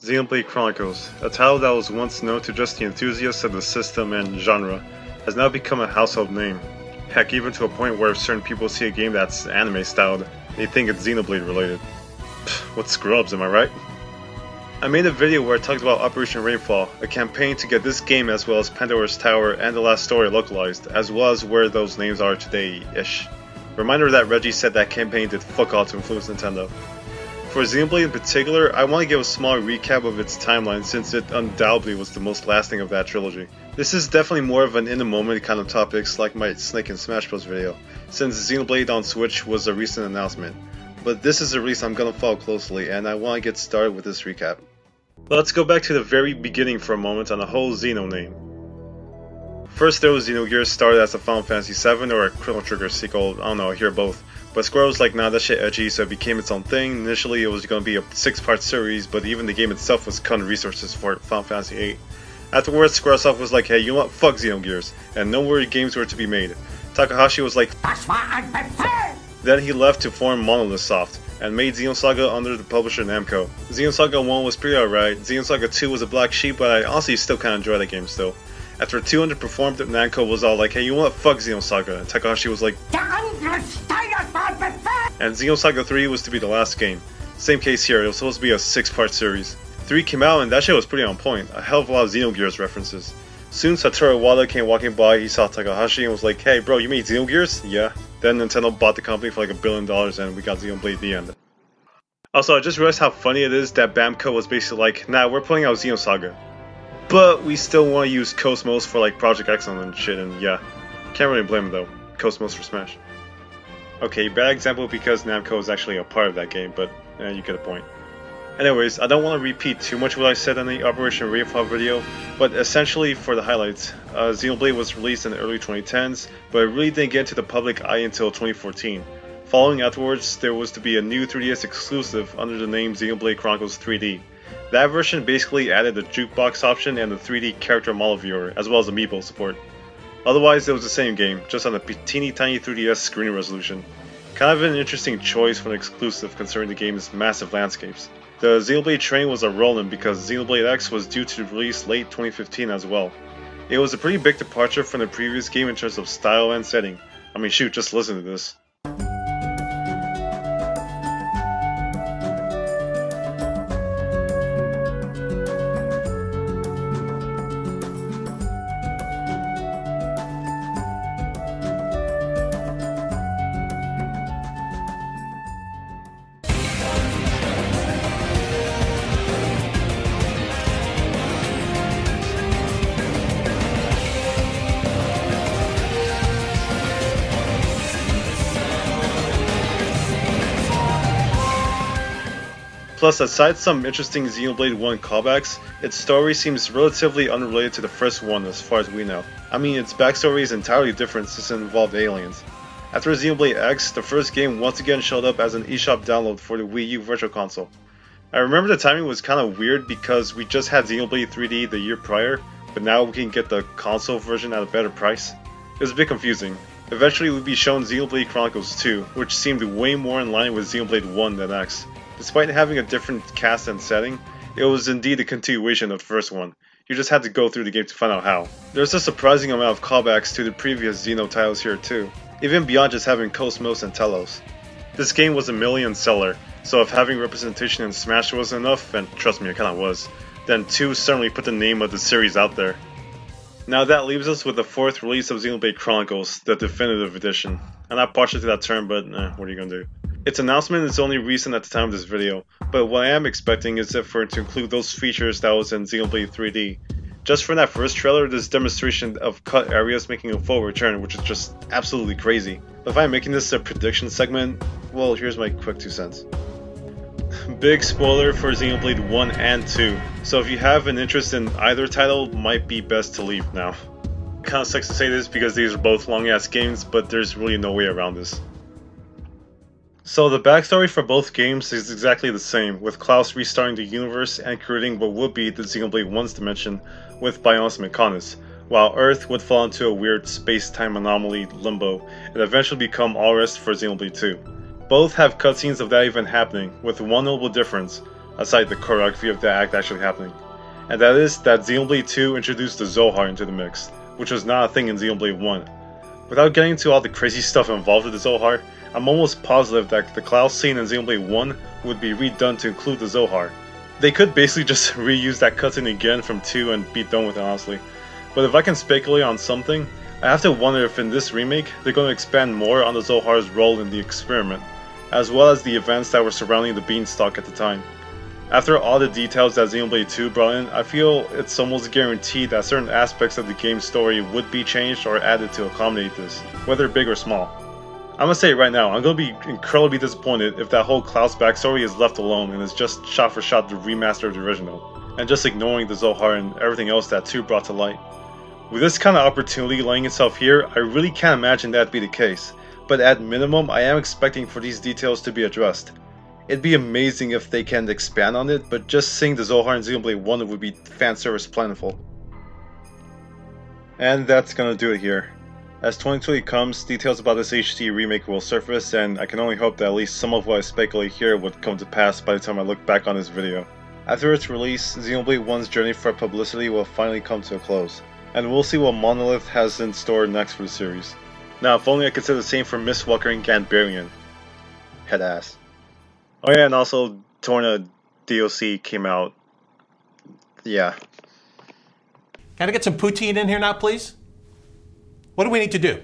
Xenoblade Chronicles, a title that was once known to just the enthusiasts of the system and genre, has now become a household name. Heck, even to a point where certain people see a game that's anime-styled, they think it's Xenoblade related. Pfft, what scrubs, am I right? I made a video where I talked about Operation Rainfall, a campaign to get this game as well as Pandora's Tower and The Last Story localized, as well as where those names are today-ish. Reminder that Reggie said that campaign did fuck all to influence Nintendo. For Xenoblade in particular, I want to give a small recap of its timeline since it undoubtedly was the most lasting of that trilogy. This is definitely more of an in-the-moment kind of topics like my Snake and Smash Bros video, since Xenoblade on Switch was a recent announcement. But this is a release I'm gonna follow closely, and I want to get started with this recap. Let's go back to the very beginning for a moment on the whole Xeno name. First there was Xenogears, started as a Final Fantasy VII or a Chrono Trigger sequel, I don't know, I hear both. But Square was like, nah, that shit edgy, so it became its own thing. Initially it was going to be a 6-part series, but even the game itself was cutting resources for Final Fantasy VIII. Afterwards, Squaresoft was like, hey, you know what, fuck Xenogears, and no more games were to be made. Takahashi was like, that's what I prefer! Then he left to form Monolith Soft, and made Xenosaga under the publisher Namco. Xenosaga 1 was pretty alright, Xenosaga 2 was a black sheep, but I honestly still kinda enjoy that game still. After 200 performed, Namco was all like, hey, you know what, fuck Xenosaga, and Takahashi was like, and Xenosaga 3 was to be the last game. Same case here, it was supposed to be a 6-part series. 3 came out and that shit was pretty on point, a hell of a lot of Xenogears references. Soon Satoru Iwata came walking by, he saw Takahashi and was like, hey bro, you made Xenogears? Yeah. Then Nintendo bought the company for like $1 billion and we got Xenoblade at the end. Also, I just realized how funny it is that Bamco was basically like, nah, we're putting out Xenosaga, but we still want to use KOS-MOS for like Project Excellent and shit, and yeah. Can't really blame them though, KOS-MOS for Smash. Okay, bad example because Namco is actually a part of that game, but you get a point. Anyways, I don't want to repeat too much what I said in the Operation Rainfall video, but essentially for the highlights, Xenoblade was released in the early 2010s, but it really didn't get into the public eye until 2014. Following afterwards, there was to be a new 3DS exclusive under the name Xenoblade Chronicles 3D. That version basically added a jukebox option and the 3D character model viewer, as well as amiibo support. Otherwise, it was the same game, just on a teeny tiny 3DS screen resolution. Kind of an interesting choice for an exclusive considering the game's massive landscapes. The Xenoblade train was a rollin' because Xenoblade X was due to release late 2015 as well. It was a pretty big departure from the previous game in terms of style and setting. I mean shoot, just listen to this. Plus, aside some interesting Xenoblade 1 callbacks, its story seems relatively unrelated to the first one as far as we know. I mean, its backstory is entirely different since it involved aliens. After Xenoblade X, the first game once again showed up as an eShop download for the Wii U Virtual Console. I remember the timing was kinda weird because we just had Xenoblade 3D the year prior, but now we can get the console version at a better price. It was a bit confusing. Eventually we'd be shown Xenoblade Chronicles 2, which seemed way more in line with Xenoblade 1 than X. Despite having a different cast and setting, it was indeed a continuation of the first one. You just had to go through the game to find out how. There's a surprising amount of callbacks to the previous Xeno titles here too, even beyond just having KOS-MOS and Telos. This game was a million seller, so if having representation in Smash was enough, and trust me it kinda was, then 2 certainly put the name of the series out there. Now that leaves us with the 4th release of Xenoblade Chronicles, the definitive edition. I'm not partial to that term, but what are you gonna do? Its announcement is only recent at the time of this video, but what I am expecting is for it to include those features that was in Xenoblade 3D. Just for that first trailer, this demonstration of cut areas making a full return, which is just absolutely crazy. If I'm making this a prediction segment, well, here's my quick 2 cents. Big spoiler for Xenoblade 1 and 2, so if you have an interest in either title, might be best to leave now. Kinda sucks to say this because these are both long ass games, but there's really no way around this. So the backstory for both games is exactly the same, with Klaus restarting the universe and creating what would be the Xenoblade 1's dimension with Bionis Mechonis, while Earth would fall into a weird space-time anomaly limbo and eventually become All Rest for Xenoblade 2. Both have cutscenes of that event happening, with one notable difference. aside the choreography of the act actually happening. And that is that Xenoblade 2 introduced the Zohar into the mix, which was not a thing in Xenoblade 1. Without getting into all the crazy stuff involved with the Zohar, I'm almost positive that the Cloud scene in Xenoblade 1 would be redone to include the Zohar. They could basically just reuse that cutscene again from 2 and be done with it, honestly. But if I can speculate on something, I have to wonder if in this remake they're going to expand more on the Zohar's role in the experiment, as well as the events that were surrounding the Beanstalk at the time. After all the details that Xenoblade 2 brought in, I feel it's almost guaranteed that certain aspects of the game's story would be changed or added to accommodate this, whether big or small. I'm gonna say it right now, I'm gonna be incredibly disappointed if that whole Cloud's backstory is left alone and is just shot for shot the remaster of the original, and just ignoring the Zohar and everything else that 2 brought to light. With this kind of opportunity laying itself here, I really can't imagine that be the case, but at minimum I am expecting for these details to be addressed. It'd be amazing if they can expand on it, but just seeing the Zohar in Xenoblade 1 would be fanservice plentiful. And that's gonna do it here. As 2020 comes, details about this HD remake will surface, and I can only hope that at least some of what I speculate here would come to pass by the time I look back on this video. After its release, Xenoblade 1's journey for publicity will finally come to a close, and we'll see what Monolith has in store next for the series. Now, if only I could say the same for Mistwalker and Ganbarian. Head ass. Oh yeah, and also Torna DLC came out. Yeah. Can I get some poutine in here now, please? What do we need to do?